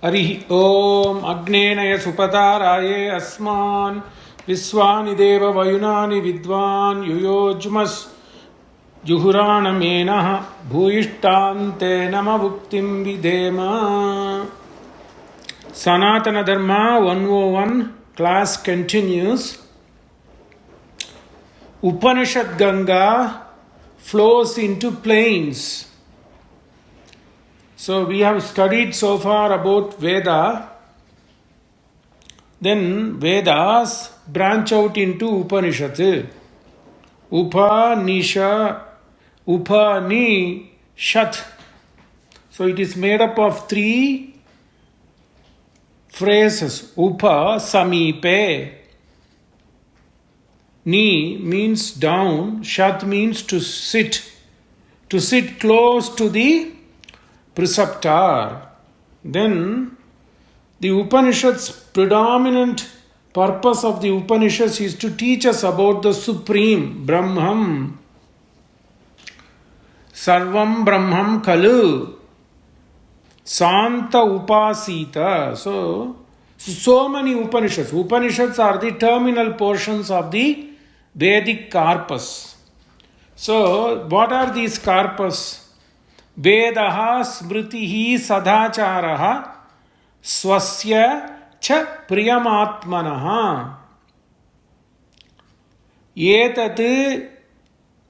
Arihi Om Agnenaya Supataraye Asman Viswani Deva Vayunani Vidwan Yuyojmas Juhurana Menaha Bhuishtante Namavuktim Videma. Sanatana Dharma 101 class continues. Upanishad Ganga flows into plains. So we have studied so far about Veda. Then Vedas branch out into Upanishads. Upanishad. So it is made up of three phrases. Upa, samipe. Ni means down. Shat means to sit. To sit close to the preceptor. Then the Upanishads, predominant purpose of the Upanishads is to teach us about the Supreme Brahman. Sarvam Brahman Kalu Santa Upasita. So many Upanishads. Upanishads are the terminal portions of the Vedic corpus. So what are these corpus? Vedaha smritihi sadacharaha swasya cha priyamatmanaha etat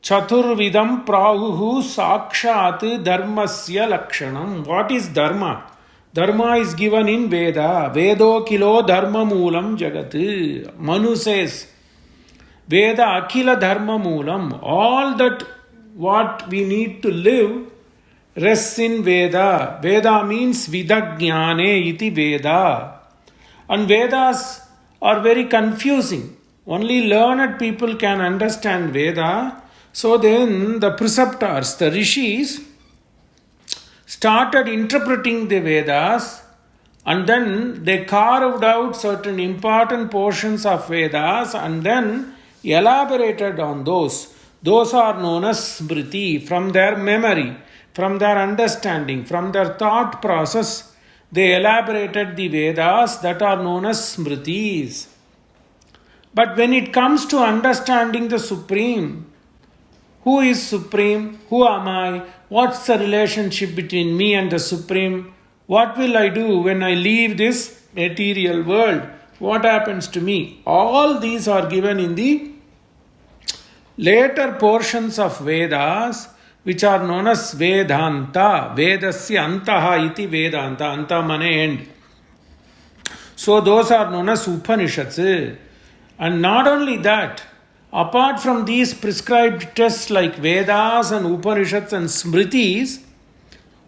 chaturvidam prahuhu sakshat dharmasya lakshanam. What is dharma? Dharma is given in Veda. Vedo kilo dharma moolam jagat. Manu says, Veda akila dharma moolam. All that what we need to live rests in Veda. Veda means vidajnane iti Veda. And Vedas are very confusing. Only learned people can understand Veda. So then the preceptors, the rishis, started interpreting the Vedas, and then they carved out certain important portions of Vedas and then elaborated on those. Those are known as smriti. From their memory, from their understanding, from their thought process, they elaborated the Vedas that are known as smritis. But when it comes to understanding the Supreme, who is Supreme? Who am I? What's the relationship between me and the Supreme? What will I do when I leave this material world? What happens to me? All these are given in the later portions of Vedas, which are known as Vedanta. Vedasya antaha iti Vedanta. Anta mane end. So those are known as Upanishads. And not only that, apart from these prescribed tests like Vedas and Upanishads and Smritis,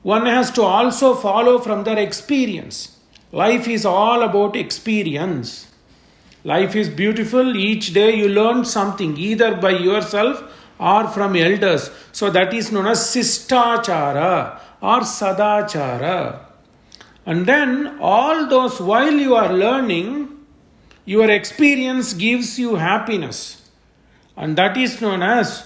one has to also follow from their experience. Life is all about experience. Life is beautiful. Each day you learn something, either by yourself or from elders. So that is known as Sistachara or Sadachara. And then all those, while you are learning, your experience gives you happiness. And that is known as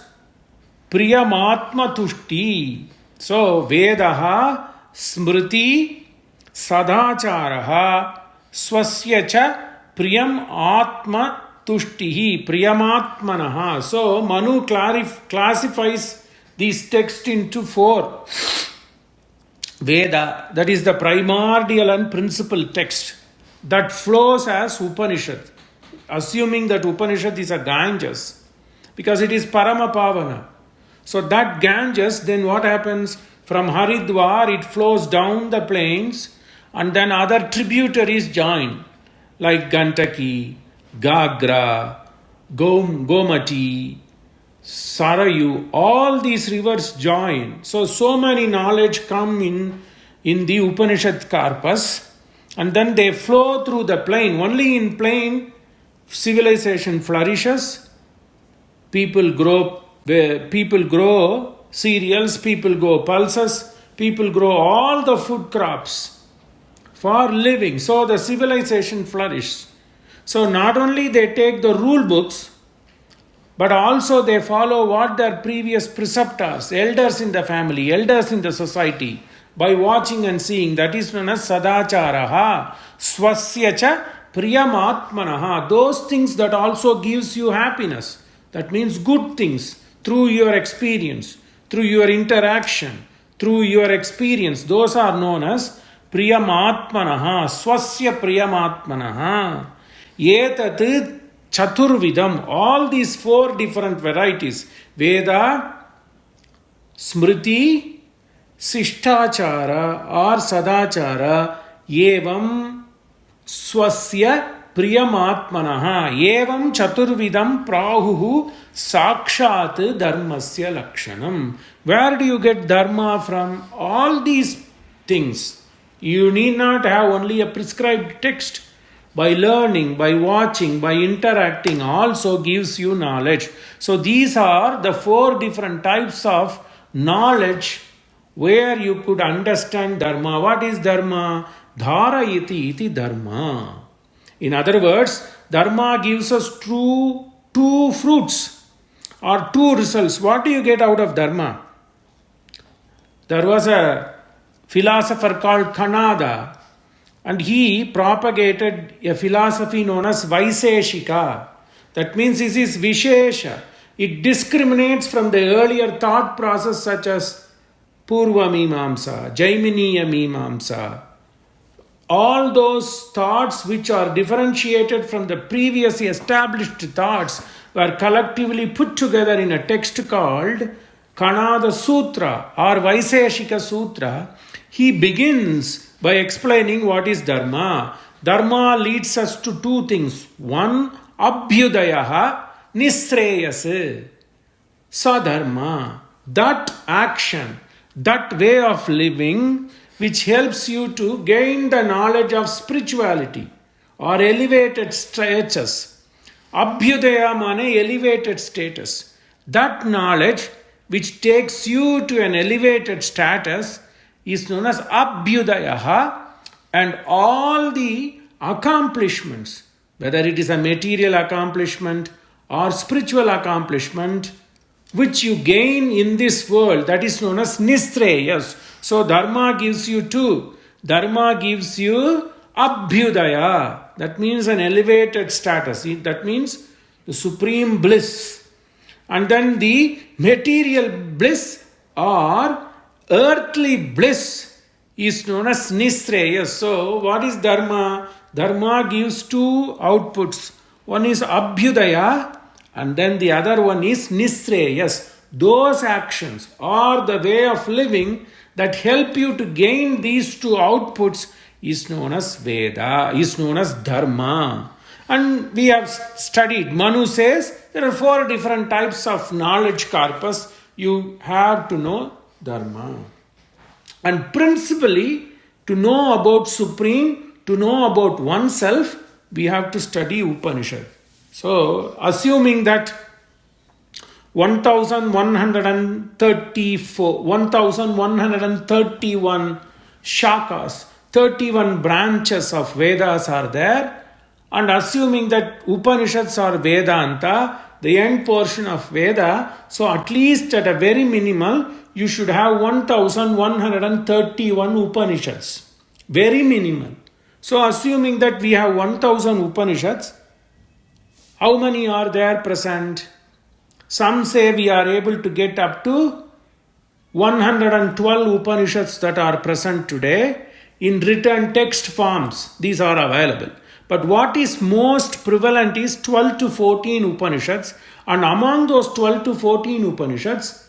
Priyamatma Tushti. So Vedaha, Smriti, Sadacharaha, Swasya Priyam Atma Tushtihi, Priyamatmanaha. So Manu classifies these texts into four. Veda, that is the primordial and principal text that flows as Upanishad. Assuming that Upanishad is a Ganges, because it is Paramapavana. So that Ganges, then what happens? From Haridwar, it flows down the plains, and then other tributaries join, like Gantaki, Gagra, Gomati, Sarayu. All these rivers join. So many knowledge come in the Upanishad corpus, and then they flow through the plain. Only in plain civilization flourishes. People grow cereals, people grow pulses, people grow all the food crops for living. So the civilization flourishes. So not only they take the rule books, but also they follow what their previous preceptors, elders in the family, elders in the society, by watching and seeing. That is known as sadacharaha. Swasya cha priyamatmanaha. Those things that also gives you happiness. That means good things through your experience, through your interaction, through your experience. Those are known as priyamatmanaha. Swasya priyamatmanaha. Etat chaturvidam. All these four different varieties. Veda, Smriti, Sishtachara or Sadachara, Evam Swasya Priyamatmanaha, Evam Chaturvidam Prahuhu Sakshat Dharmasya Lakshanam. Where do you get Dharma from? All these things. You need not have only a prescribed text. By learning, by watching, by interacting also gives you knowledge. So these are the four different types of knowledge where you could understand Dharma. What is Dharma? Dharayati iti Dharma. In other words, Dharma gives us two fruits or two results. What do you get out of Dharma? There was a philosopher called Kanada, and he propagated a philosophy known as Vaiseshika. That means this is Vishesha. It discriminates from the earlier thought process such as Purva Mimamsa, Jaiminiya Mimamsa. All those thoughts which are differentiated from the previously established thoughts were collectively put together in a text called Kanada Sutra or Vaiseshika Sutra. He begins by explaining what is Dharma. Dharma leads us to two things. One, Abhyudayaha, Nisreyas, Sadharma, that action, that way of living which helps you to gain the knowledge of spirituality or elevated status. Abhyudaya mane elevated status. That knowledge which takes you to an elevated status is known as Abhyudayaha, and all the accomplishments, whether it is a material accomplishment or spiritual accomplishment, which you gain in this world, that is known as Nisreyas. So Dharma gives you two. Dharma gives you Abhyudaya. That means an elevated status. That means the supreme bliss. And then the material bliss or earthly bliss is known as Nisreyas. So what is Dharma? Dharma gives two outputs. One is Abhyudaya and then the other one is Nisreyas. Those actions or the way of living that help you to gain these two outputs is known as Veda, is known as Dharma. And we have studied, Manu says there are four different types of knowledge corpus. You have to know Dharma. And principally, to know about Supreme, to know about oneself, we have to study Upanishad. So, assuming that 1131 shakas, 31 branches of Vedas are there, and assuming that Upanishads are Vedanta, the end portion of Veda, so at least at a very minimal, you should have 1131 Upanishads. Very minimal. So assuming that we have 1000 Upanishads, how many are there present? Some say we are able to get up to 112 Upanishads that are present today in written text forms. These are available. But what is most prevalent is 12 to 14 Upanishads, and among those 12 to 14 Upanishads,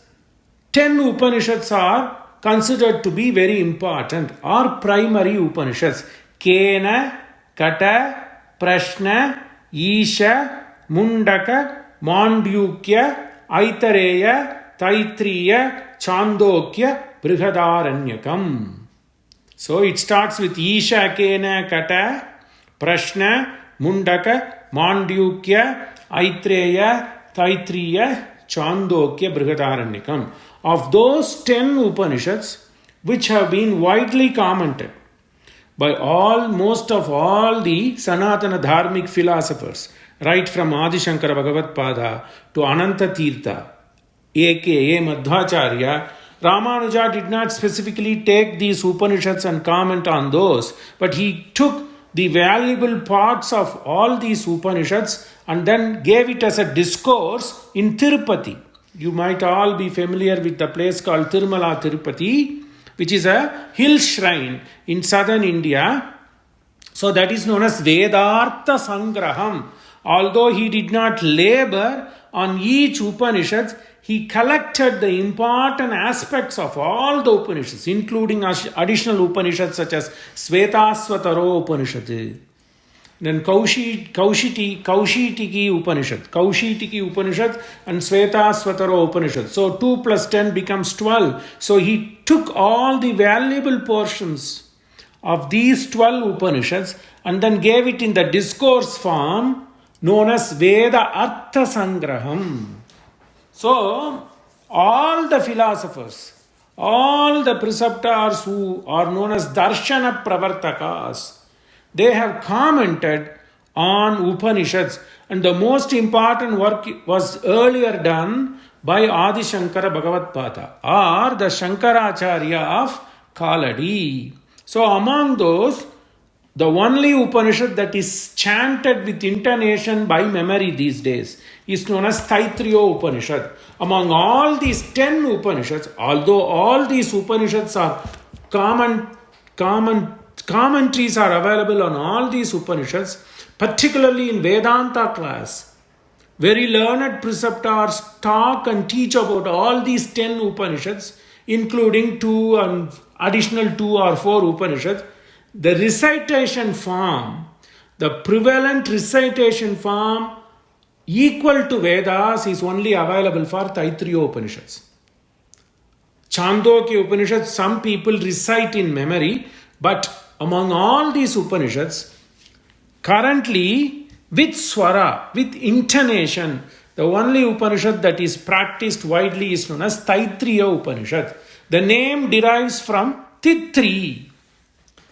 10 Upanishads are considered to be very important, or primary Upanishads. Kena, Kata, Prashna, Isha, Mundaka, Mandyukya, Aitareya, Taitriya, Chandokya, Brihadaranyakam. So it starts with Isha, Kena, Kata, Prashna, Mundaka, Mandyukya, Aitreya, Taitriya, Chandokya, Brihadaranyakam. Of those 10 Upanishads, which have been widely commented by most of all the Sanatana Dharmic philosophers, right from Adi Shankara Bhagavad Pada to Ananta Tirtha, aka Madhvacharya, Ramanuja did not specifically take these Upanishads and comment on those, but he took the valuable parts of all these Upanishads and then gave it as a discourse in Tirupati. You might all be familiar with the place called Tirumala Tirupati, which is a hill shrine in southern India. So that is known as Vedartha Sangraham. Although he did not labor on each Upanishad, he collected the important aspects of all the Upanishads, including additional Upanishads such as Svetasvataro Upanishad, then Kaushitiki Upanishad and Svetasvataro Upanishad. So 2 plus 10 becomes 12. So he took all the valuable portions of these 12 Upanishads and then gave it in the discourse form known as Veda Artha Sangraham. So, all the philosophers, all the preceptors who are known as Darshana Pravartakas, they have commented on Upanishads, and the most important work was earlier done by Adi Shankara Bhagavatpada or the Shankaracharya of Kaladi. So, among those, the only Upanishad that is chanted with intonation by memory these days is known as Taitriya Upanishad. Among all these 10 Upanishads, although all these Upanishads are commentaries are available on all these Upanishads, particularly in Vedanta class, very learned preceptors talk and teach about all these 10 Upanishads, including 2 and additional 2 or 4 Upanishads. The recitation form, the prevalent recitation form equal to Vedas is only available for Taitriya Upanishads. Chandogya Upanishads, some people recite in memory, but among all these Upanishads, currently with swara, with intonation, the only Upanishad that is practiced widely is known as Taitriya Upanishad. The name derives from Titri.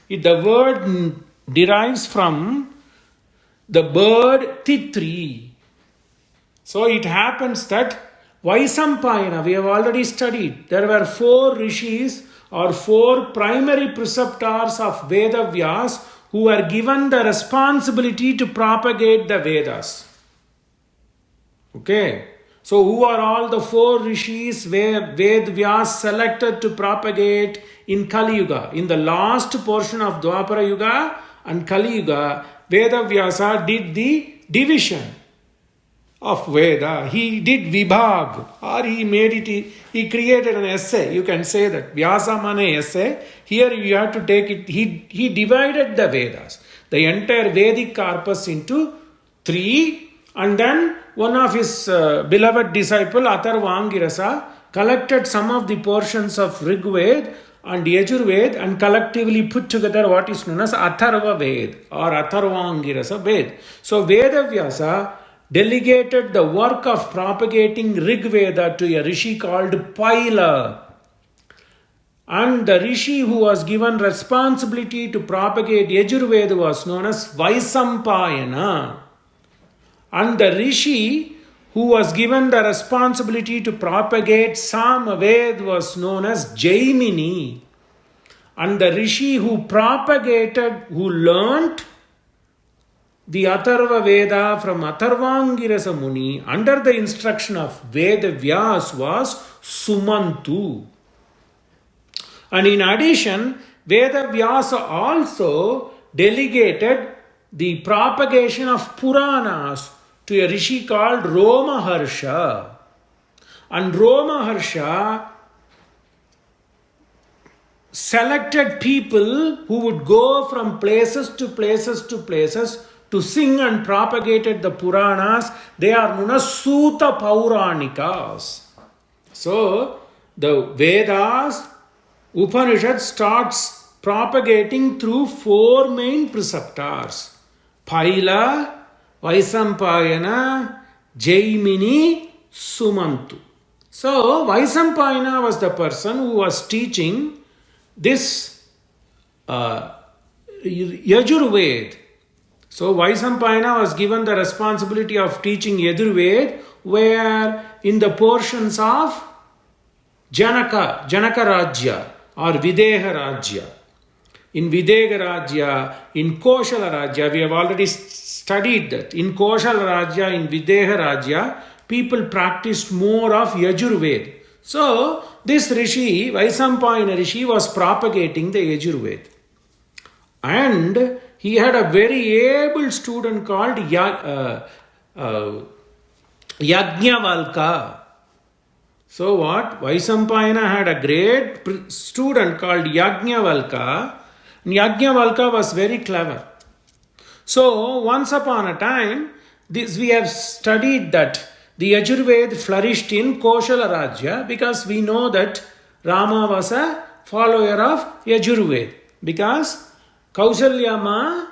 The word derives from the bird Titri. So it happens that Vaisampayana, we have already studied, there were 4 rishis or 4 primary preceptors of Veda Vyas who were given the responsibility to propagate the Vedas. Okay. So who are all the 4 rishis where Ved Vyas selected to propagate in Kali Yuga? In the last portion of Dwapara Yuga and Kali Yuga, Veda Vyasa did the division of Veda. He did Vibhag, or he created an essay. You can say that Vyasa Mane essay. Here you have to take it. He divided the Vedas, the entire Vedic corpus into 3, and then one of his beloved disciple, Atharvangirasa, collected some of the portions of Rigved and Yajurved and collectively put together what is known as Atharva Ved or Atharvangirasa Ved. So Veda Vyasa delegated the work of propagating Rigveda to a rishi called Paila. And the rishi who was given responsibility to propagate Yajurveda was known as Vaisampayana. And the rishi who was given the responsibility to propagate Samaved was known as Jaimini. And the rishi who learnt the Atharva Veda from Atharvangirasa Muni under the instruction of Veda Vyas was Sumantu. And in addition, Veda Vyasa also delegated the propagation of Puranas to a rishi called Romaharsha. And Romaharsha selected people who would go from places to places to sing and propagated the Puranas. They are known as Suta Pauranikas. So, the Vedas, Upanishad starts propagating through 4 main preceptors. Paila, Vaisampayana, Jaimini, Sumantu. So, Vaisampayana was the person who was teaching this Yajurved. So, Vaisampayana was given the responsibility of teaching Yajurved, where in the portions of Janaka Rajya or Videha Rajya. In Videha Rajya, in Koshala Rajya, we have already studied that. In Koshala Rajya, in Videha Rajya, people practiced more of Yajurved. So, this Rishi, Vaisampayana Rishi, was propagating the Yajurved. And he had a very able student called Yajnavalka. So what? Vaisampayana had a great student called Yajnavalka. And Yajnavalka was very clever. So once upon a time, we have studied that the Yajurved flourished in Koshala Rajya because we know that Rama was a follower of Yajurved. Because Kausalya Ma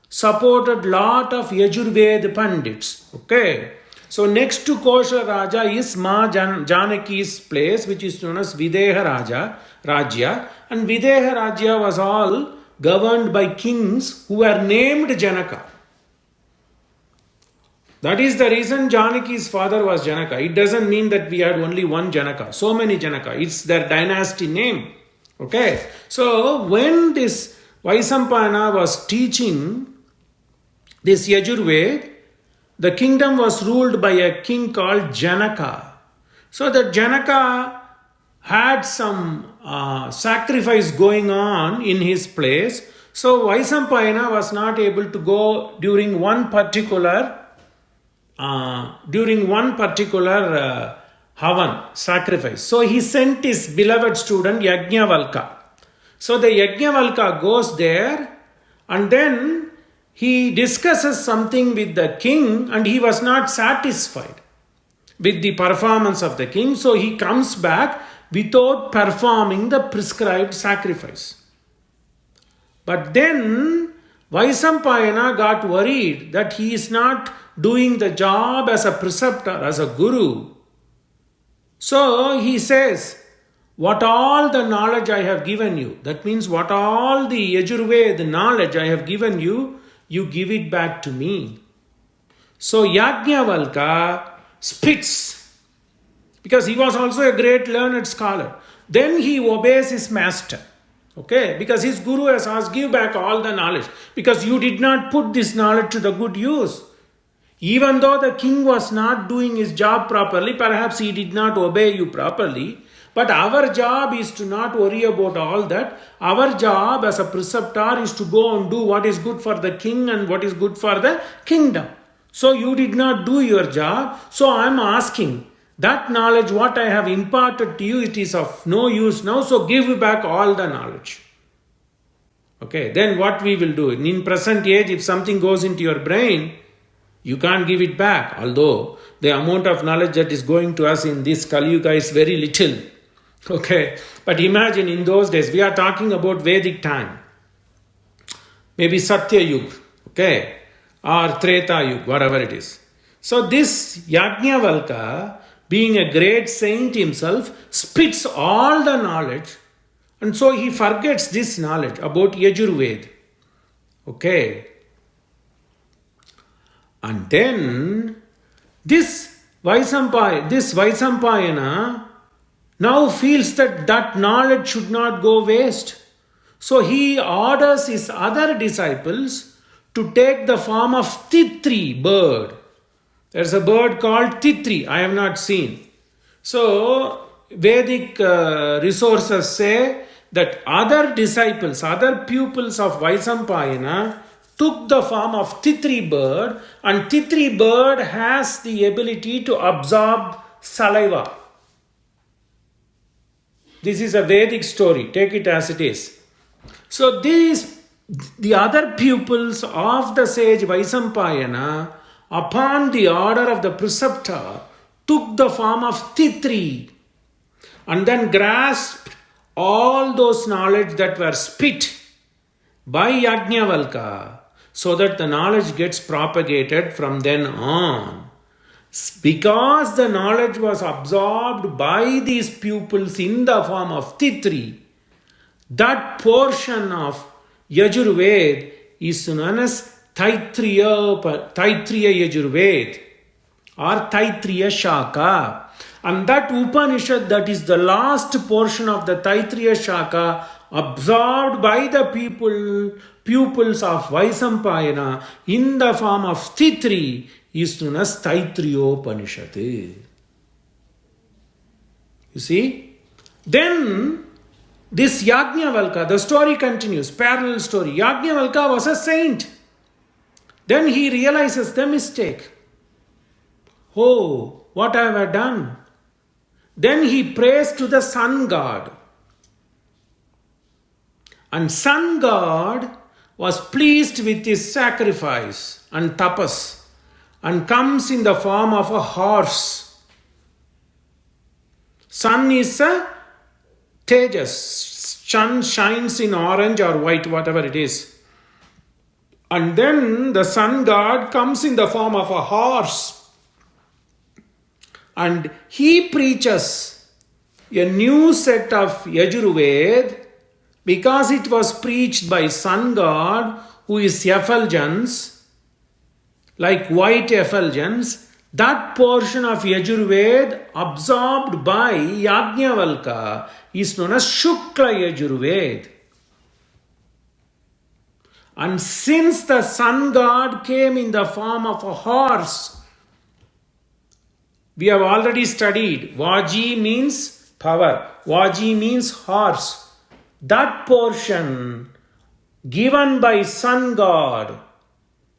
supported lot of Yajurved Pandits. Okay. So next to Koshala Raja is Ma Janaki's place, which is known as Videha Rajya. And Videha Rajya was all governed by kings who were named Janaka. That is the reason Janaki's father was Janaka. It doesn't mean that we had only one Janaka. So many Janaka. It's their dynasty name. Okay. So when this Vaisampayana was teaching this Yajurved, the kingdom was ruled by a king called Janaka. So that Janaka had some sacrifice going on in his place. So Vaisampayana was not able to go during one particular Havan sacrifice. So he sent his beloved student Yajnavalka. So the Yajnavalka goes there and then he discusses something with the king and he was not satisfied with the performance of the king. So he comes back without performing the prescribed sacrifice. But then Vaisampayana got worried that he is not doing the job as a preceptor, as a guru. So he says, what all the knowledge I have given you, that means what all the Yajurved knowledge I have given you, you give it back to me. So Yajnavalka spits, because he was also a great learned scholar. Then he obeys his master. Okay, because his guru has asked, give back all the knowledge, because you did not put this knowledge to the good use. Even though the king was not doing his job properly, perhaps he did not obey you properly, but our job is to not worry about all that. Our job as a preceptor is to go and do what is good for the king and what is good for the kingdom. So you did not do your job. So I am asking, that knowledge what I have imparted to you, it is of no use now. So give back all the knowledge. Okay, then what we will do? In present age, if something goes into your brain, you can't give it back. Although the amount of knowledge that is going to us in this Kali Yuga is very little. Okay, but imagine in those days, we are talking about Vedic time. Maybe Satya Yuga, okay, or Treta Yuga, whatever it is. So this Yajnavalka, being a great saint himself, spits all the knowledge, and so he forgets this knowledge about Yajurved. Okay. And then this Vaisampayana now feels that knowledge should not go waste. So he orders his other disciples to take the form of Titri bird. There's a bird called Titri, I have not seen. So Vedic resources say that other disciples, other pupils of Vaisampayana took the form of Titri bird, and Titri bird has the ability to absorb saliva. This is a Vedic story, take it as it is. So the other pupils of the sage Vaisampayana, upon the order of the preceptor, took the form of Titri and then grasped all those knowledge that were spit by Yajnavalka, so that the knowledge gets propagated from then on. Because the knowledge was absorbed by these pupils in the form of Titri, that portion of Yajurved is known as Taitriya Yajurved or Taitriya Shaka. And that Upanishad, that is the last portion of the Taitriya Shaka, absorbed by the pupils of Vaisampayana in the form of Titri, is known as Taitriya Upanishad. You see? Then this Yajnavalkya, the story continues, parallel story. Yajnavalkya was a saint. Then he realizes the mistake. Oh, what have I done? Then he prays to the sun god. And sun god was pleased with his sacrifice and tapas and comes in the form of a horse. Sun is a tejas. Sun shines in orange or white, whatever it is. And then the sun god comes in the form of a horse. And he preaches a new set of Yajurved because it was preached by sun god who is effulgence, like white effulgence. That portion of Yajurved absorbed by Yajnavalkya is known as Shukla Yajurved. And since the sun god came in the form of a horse, we have already studied, Vaji means power, Vaji means horse. That portion given by sun god,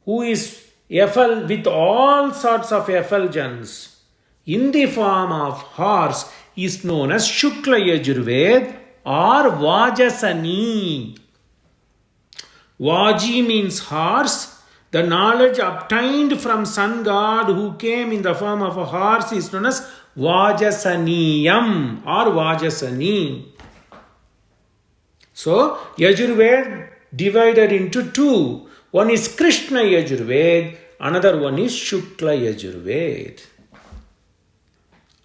who is with all sorts of effulgence in the form of horse, is known as Shukla Yajurved or Vajasani. Vaji means horse. The knowledge obtained from sun god who came in the form of a horse is known as Vajasaniyam or Vajasani. So, Yajurved divided into two. One is Krishna Yajurved, another one is Shukla Yajurved.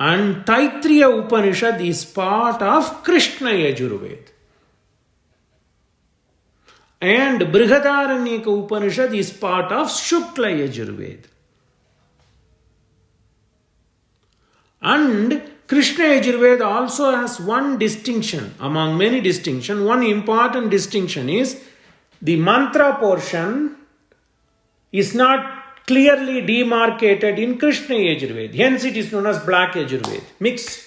And Taitriya Upanishad is part of Krishna Yajurved. And Brihadaranyaka Upanishad is part of Shukla Yajurved. And Krishna Yajurved also has one distinction, among many distinctions. One important distinction is the mantra portion is not clearly demarcated in Krishna Yajurved. Hence it is known as Black Yajurved. Mixed.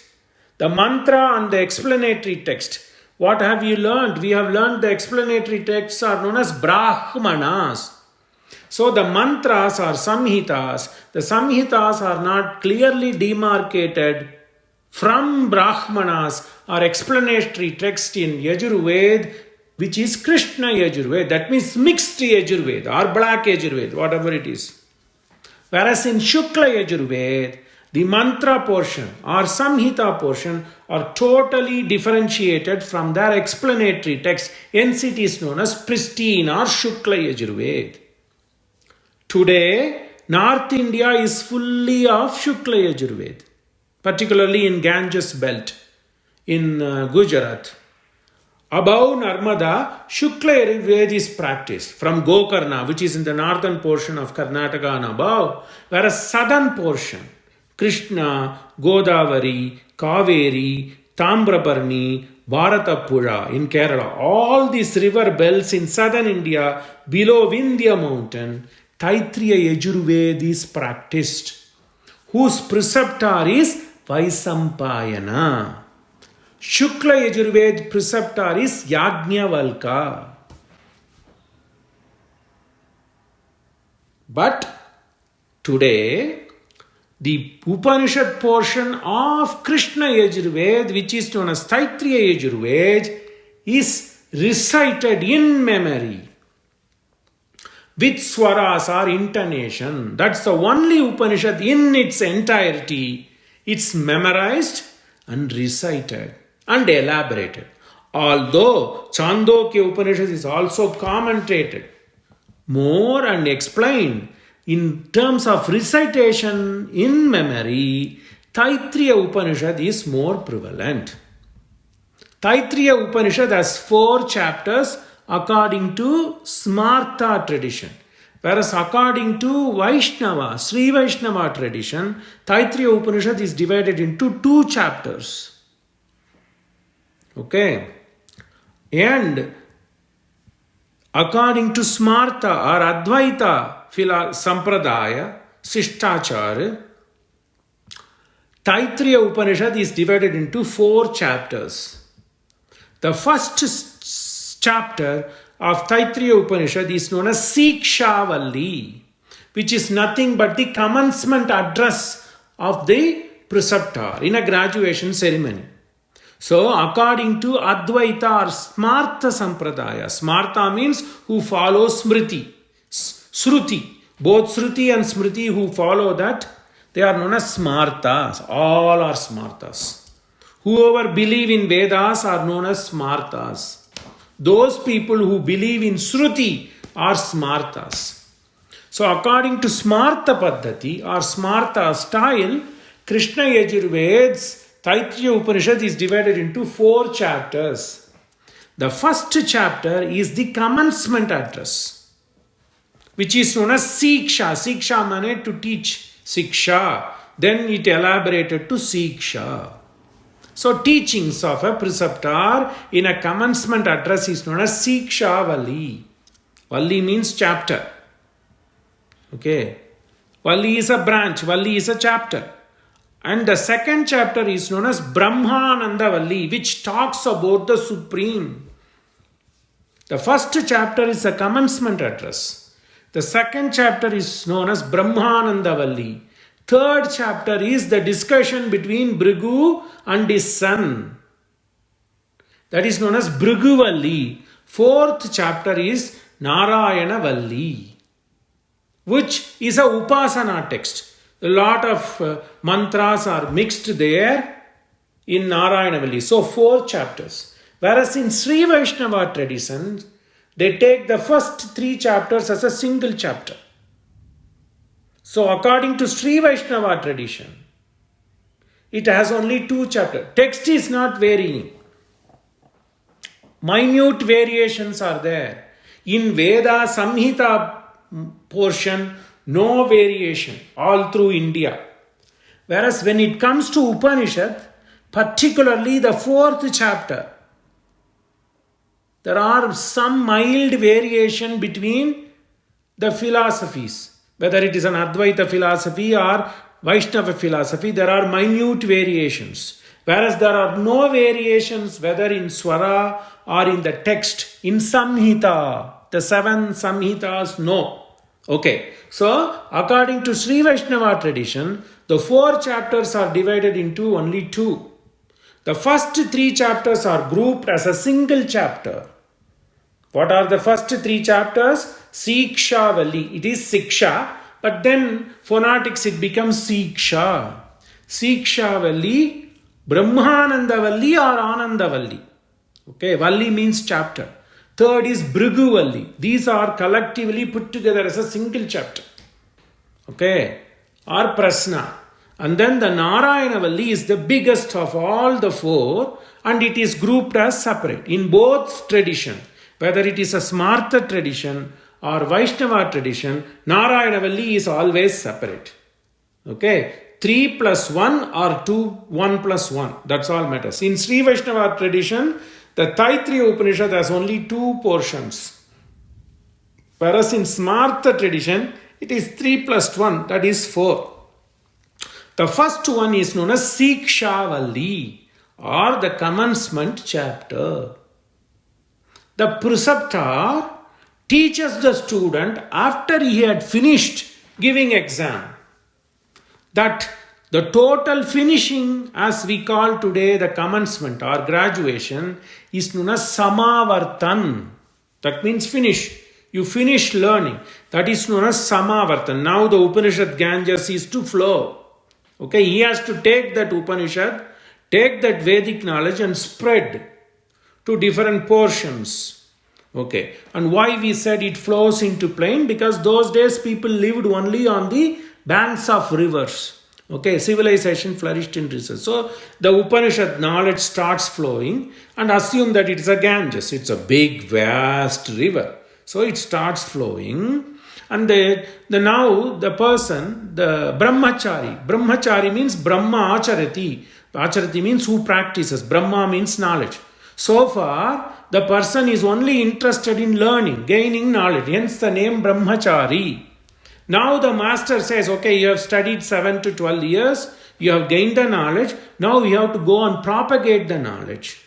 The mantra and the explanatory text. What have you learned? We have learned the explanatory texts are known as Brahmanas. So the mantras are samhitas. The samhitas are not clearly demarcated from Brahmanas or explanatory text in Yajurved, which is Krishna Yajurved. That means mixed Yajurved or Black Yajurved, whatever it is. Whereas in Shukla Yajurved, the mantra portion or samhita portion are totally differentiated from their explanatory text. Hence it is known as pristine or Shukla Yajurved. Today, North India is fully of Shukla Yajurved, particularly in Ganges belt, in Gujarat. Above Narmada, Shukla Yajurved is practiced from Gokarna, which is in the northern portion of Karnataka and above, whereas southern portion, Krishna, Godavari, Kaveri, Tambrabarni, Bharatapuzha in Kerala, all these river belts in southern India below Vindhya mountain, Taitriya Yajurved is practiced, whose preceptor is Vaisampayana. Shukla Yajurved preceptor is Yajnavalkya. But today, the Upanishad portion of Krishna Yajurved, which is known as Taitriya Yajurved, is recited in memory with swaras or intonation. That's the only Upanishad in its entirety. It's memorized and recited and elaborated. Although Chandogya Upanishad is also commentated more and explained, in terms of recitation in memory, Taitriya Upanishad is more prevalent. Taitriya Upanishad has 4 chapters according to Smarta tradition. Whereas according to Vaishnava, Sri Vaishnava tradition, Taitriya Upanishad is divided into 2 chapters. Okay. And according to Smarta or Advaita Sampradaya, Sishtachara, Taitriya Upanishad is divided into 4 chapters. The first chapter of Taitriya Upanishad is known as Sikshavalli, which is nothing but the commencement address of the preceptor in a graduation ceremony. So, according to Advaita or Smarta Sampradaya, Smarta means who follow Smriti, Sruti. Both Sruti and Smriti who follow that, they are known as Smartas. All are Smartas. Whoever believe in Vedas are known as Smartas. Those people who believe in Sruti are Smartas. So, according to Smarta Paddhati or Smarta style, Krishna Yajurved's Taitriya Upanishad is divided into 4 chapters. The first chapter is the commencement address, which is known as Siksha. Siksha meant to teach. Siksha. Then it elaborated to Siksha. So teachings of a preceptor in a commencement address is known as Siksha Valli. Valli means chapter. Okay. Valli is a branch. Valli is a chapter. And the second chapter is known as Brahmananda Valli, which talks about the Supreme. The first chapter is a commencement address. The second chapter is known as Brahmananda Valli. Third chapter is the discussion between Bhrigu and his son. That is known as Bhrigu Valli. Fourth chapter is Narayana Valli, which is a Upasana text. A lot of mantras are mixed there in Narayana Valli. So 4 chapters. Whereas in Sri Vaishnava tradition, they take the first 3 chapters as a single chapter. So according to Sri Vaishnava tradition, it has only 2 chapters. Text is not varying. Minute variations are there. In Veda Samhita portion, no variation all through India. Whereas when it comes to Upanishad, particularly the 4th chapter, there are some mild variation between the philosophies. Whether it is an Advaita philosophy or Vaishnava philosophy, there are minute variations. Whereas there are no variations whether in Swara or in the text. In Samhita, the 7 Samhitas, no. Okay, so according to Sri Vaishnava tradition, the 4 chapters are divided into only 2. The first 3 chapters are grouped as a single chapter. What are the first 3 chapters? Siksha Valli. It is Siksha, but then phonetics it becomes Siksha. Siksha Valli, Brahmananda Valli or Ananda Valli. Okay, Valli means chapter. Third is Bhrigu Valli. These are collectively put together as a single chapter. Okay, or Prasna. And then the Narayana Valli is the biggest of all the 4 and it is grouped as separate. In both tradition, whether it is a Smarta tradition or Vaishnava tradition, Narayana Valli is always separate. Okay, 3 plus 1 or 2, 1 plus 1. That's all matters. In Sri Vaishnava tradition, the Taitriya Upanishad has only 2 portions. Whereas in Smarta tradition, it is 3 plus 1, that is 4. The first one is known as Siksha Valli or the commencement chapter. The preceptor teaches the student after he had finished giving exam that the total finishing, as we call today the commencement or graduation, is known as Samavartan. That means finish. You finish learning. That is known as Samavartan. Now the Upanishad Ganges is to flow. Okay, he has to take that Upanishad, take that Vedic knowledge and spread to different portions. Okay, and why we said it flows into plain? Because those days people lived only on the banks of rivers. Okay, civilization flourished in rivers. So the Upanishad knowledge starts flowing and assume that it is a Ganges. It's a big, vast river. So it starts flowing. And now the person, the brahmachari means Brahma acharati. Acharati means who practices. Brahma means knowledge. So far, the person is only interested in learning, gaining knowledge. Hence the name brahmachari. Now the master says, okay, you have studied 7 to 12 years, you have gained the knowledge, now you have to go and propagate the knowledge.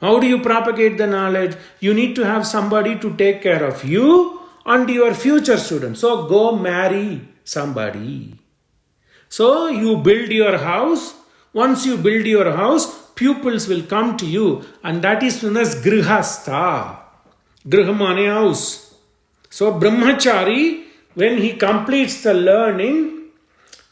How do you propagate the knowledge? You need to have somebody to take care of you and your future students. So go marry somebody. So you build your house. Once you build your house, pupils will come to you, and that is known as grihastha. Grihamane house. So brahmachari, when he completes the learning,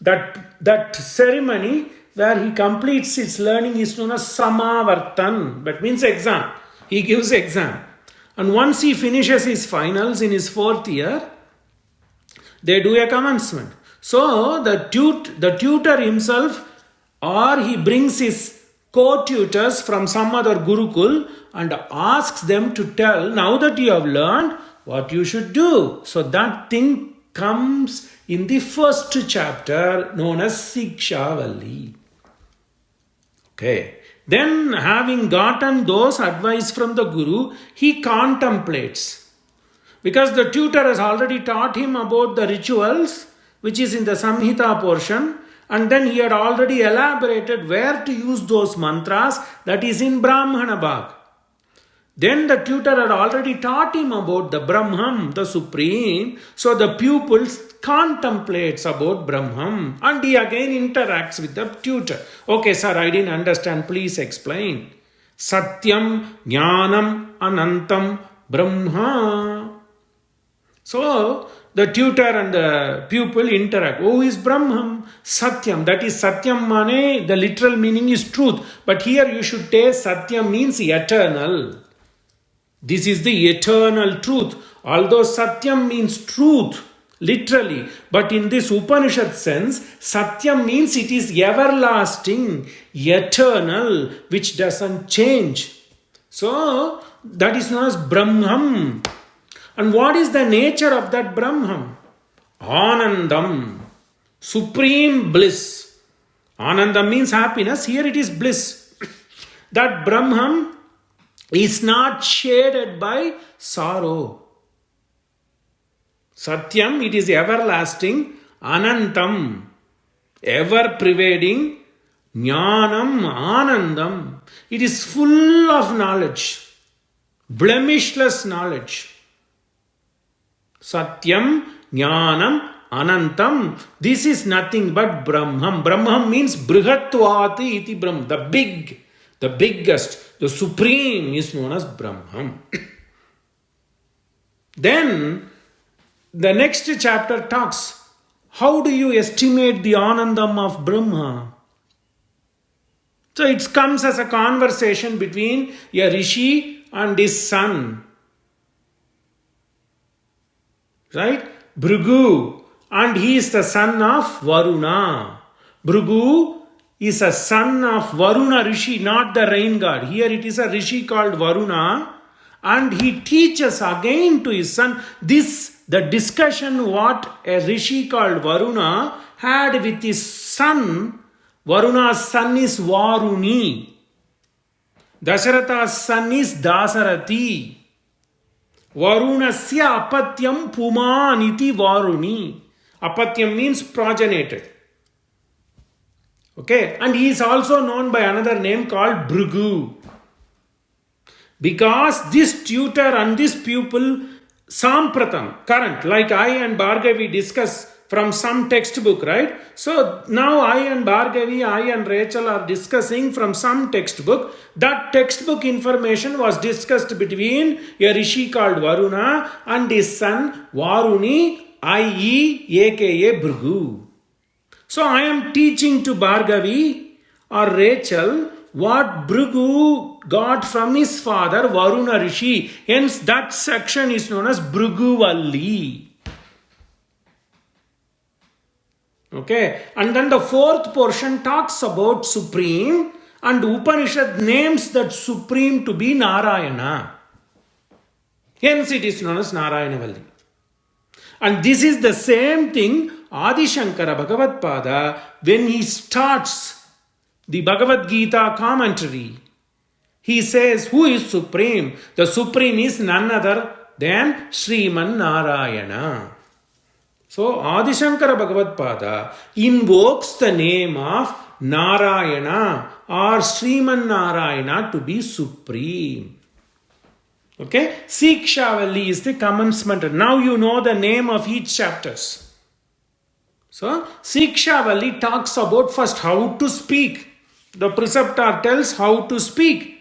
that ceremony where he completes his learning is known as samavartan. That means exam. He gives exam. And once he finishes his finals in his 4th year, they do a commencement. So the tutor himself, or he brings his co-tutors from some other gurukul and asks them to tell, now that you have learned, what you should do. So that thing comes in the first chapter known as Sikshavalli. Okay. Then, having gotten those advice from the guru, he contemplates. Because the tutor has already taught him about the rituals, which is in the Samhita portion, and then he had already elaborated where to use those mantras, that is in Brahmana Bhag. Then the tutor had already taught him about the Brahman, the Supreme. So the pupils contemplates about Brahman, and he again interacts with the tutor. Okay, sir, I didn't understand. Please explain. Satyam, Jnanam, Anantam, Brahma. So the tutor and the pupil interact. Who is Brahman? Satyam. That is Satyam mane. The literal meaning is truth. But here you should take Satyam means eternal. This is the eternal truth. Although Satyam means truth, literally, but in this Upanishad sense, Satyam means it is everlasting, eternal, which doesn't change. So, that is known as Brahman. And what is the nature of that Brahman? Anandam, supreme bliss. Anandam means happiness, here it is bliss. That Brahman is not shaded by sorrow. Satyam, it is everlasting. Anantam, ever pervading. Jnanam, Anandam, it is full of knowledge, blemishless knowledge. Satyam, Jnanam, Anantam, this is nothing but Brahman. Brahman means Brihatvati iti Brahman, the biggest, the supreme is known as Brahman. Then, the next chapter talks, how do you estimate the Anandam of Brahma? So it comes as a conversation between a rishi and his son. Right? Bhrigu. And he is the son of Varuna. Bhrigu is a son of Varuna Rishi, not the rain god. Here it is a Rishi called Varuna. And he teaches again to his son. The discussion what a Rishi called Varuna had with his son. Varuna's son is Varuni. Dasharatha's son is Dasarati. Varunasya apatyam pumaniti Varuni. Apatyam means progenitor. Okay, and he is also known by another name called Bhrigu. Because this tutor and this pupil, Sampratam, current, like I and Bhargavi discuss from some textbook, right? So now I and Bhargavi, I and Rachel are discussing from some textbook. That textbook information was discussed between a rishi called Varuna and his son Varuni, i.e. aka Bhrigu. So I am teaching to Bhargavi or Rachel what Bhrigu got from his father Varuna Rishi. Hence that section is known as Bhrigu-valli. Okay, and then the fourth portion talks about Supreme, and Upanishad names that Supreme to be Narayana. Hence it is known as Narayana-valli. And this is the same thing Adi Shankara Bhagavad Pada, when he starts the Bhagavad Gita commentary, he says, who is Supreme? The Supreme is none other than Sriman Narayana. So Adi Shankara Bhagavad Pada invokes the name of Narayana or Sriman Narayana to be supreme. Okay, Sikshavali is the commencement. Now you know the name of each chapters. So Sikshavali talks about first how to speak. The preceptor tells how to speak.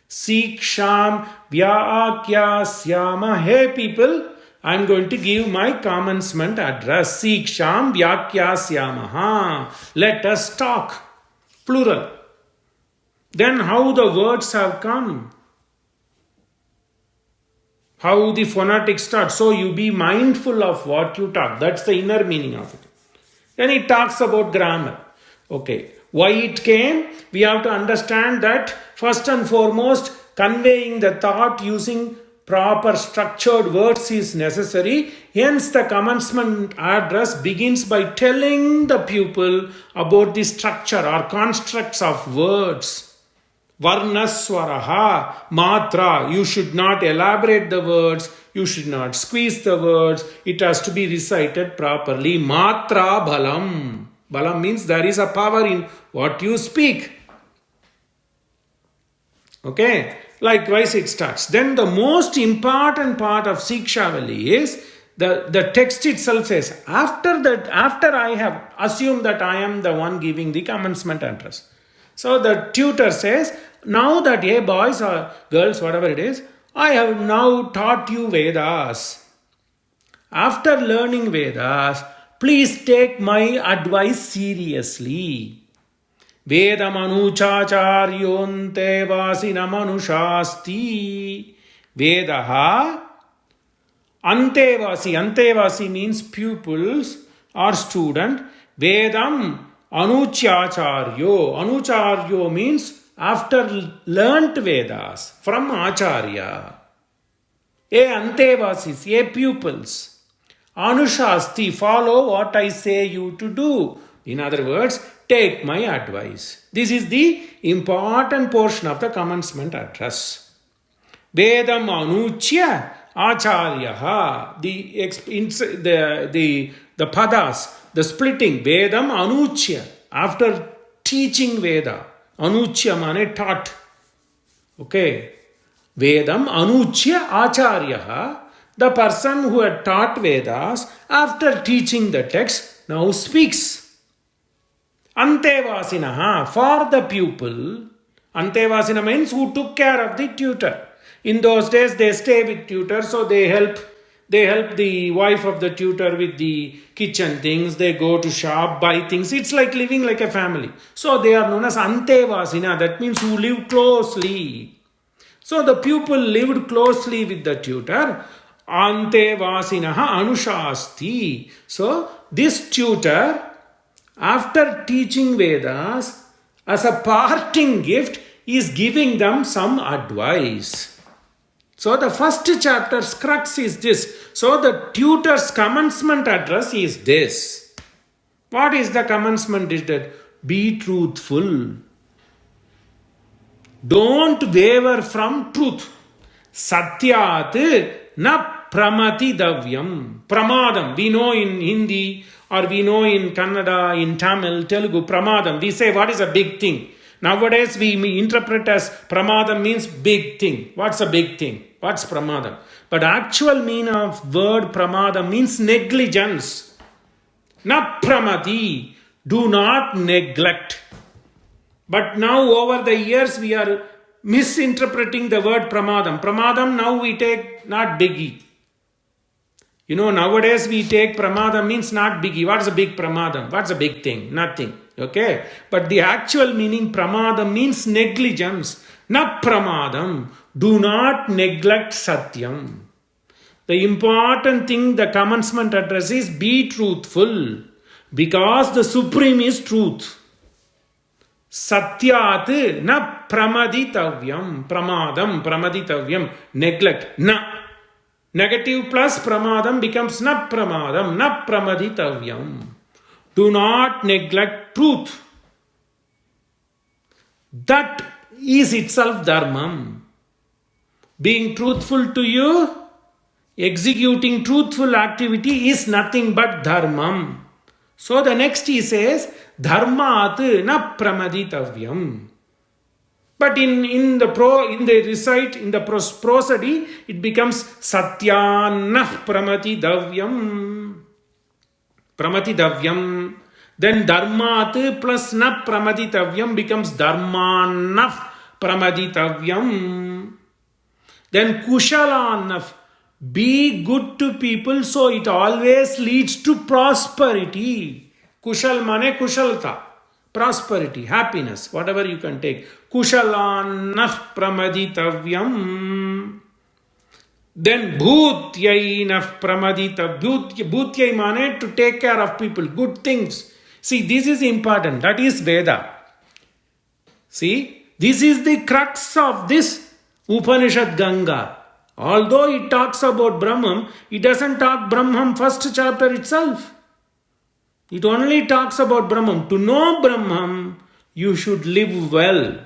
Siksham Vyakya Syama. Hey people, I am going to give my commencement address. Siksham Vyakya Syama. Let us talk. Plural. Then how the words have come. How the phonetic starts. So you be mindful of what you talk. That's the inner meaning of it. Then it talks about grammar. Okay. Why it came? We have to understand that first and foremost, conveying the thought using proper structured words is necessary. Hence the commencement address begins by telling the pupil about the structure or constructs of words. Varnaswaraha, matra, you should not elaborate the words, you should not squeeze the words, it has to be recited properly. Matra balam. Balam means there is a power in what you speak. Okay, likewise it starts. Then the most important part of Sikshavali is the text itself says, after I have assumed that I am the one giving the commencement address. So the tutor says, now that, hey boys or girls, whatever it is, I have now taught you Vedas. After learning Vedas, please take my advice seriously. Vedamanuchacharyonte vasinamanusasti. Vedaha antevasi. Antevasi means pupils or student. Vedam anuchacharyo. Anucharyo means after learnt Vedas from Acharya. Antevasis, pupils. Anushasti, follow what I say you to do. In other words, take my advice. This is the important portion of the commencement address. Vedam anuchya acharyaha. The padas, the splitting. Vedam anuchya. After teaching Veda. Anuchya mane taught. Okay. Vedam anuchya acharyaha. The person who had taught Vedas, after teaching the text, now speaks. Antevasinaha, for the pupil. Antevasina means who took care of the tutor. In those days, they stay with tutor, so they help the wife of the tutor with the kitchen things. They go to shop, buy things. It's like living like a family. So they are known as Antevasina. That means who live closely. So the pupil lived closely with the tutor. Antevasinaha anushasti. So this tutor, after teaching Vedas, as a parting gift, is giving them some advice. So the first chapter's crux is this. So the tutor's commencement address is this. What is the commencement? Is that be truthful. Don't waver from truth. Satyat na pramati davyam. Pramadam. We know in Hindi or we know in Kannada, in Tamil, Telugu, pramadam. We say what is a big thing. Nowadays we interpret as pramadam means big thing. What's a big thing? What's pramadam? But actual meaning of word pramadam means negligence. Na pramati. Do not neglect. But now over the years we are misinterpreting the word pramadam. Pramadam now we take not biggie. Nowadays we take pramadam means not biggie. What is a big pramadam? What's a big thing? Nothing. Okay. But the actual meaning pramadam means negligence. Na pramadam. Do not neglect satyam. The important thing, the commencement address is be truthful. Because the Supreme is truth. Satyat na pramaditavyam. Pramadam, pramaditavyam. Neglect. Na. Negative plus pramadam becomes na pramadam, na pramaditavyam. Do not neglect truth. That is itself dharmam. Being truthful to you, executing truthful activity is nothing but dharmam. So the next he says, dharmat na pramaditavyam. But in the prosody, it becomes satyana pramatitavyam. Then dharmat plus na pramaditavyam becomes dharmana pramaditavyam. Then kushalanaf, be good to people so it always leads to prosperity. Kushal mane kushalta, prosperity, happiness, whatever you can take. Kushalanaf pramaditavyam. Then bhutyainaf pramaditavyam. Bhutyai mane to take care of people, good things. See, this is important. That is Veda. See, this is the crux of this Upanishad Ganga. Although it talks about Brahman, it doesn't talk Brahman first chapter itself. It only talks about Brahman. To know Brahman, you should live well.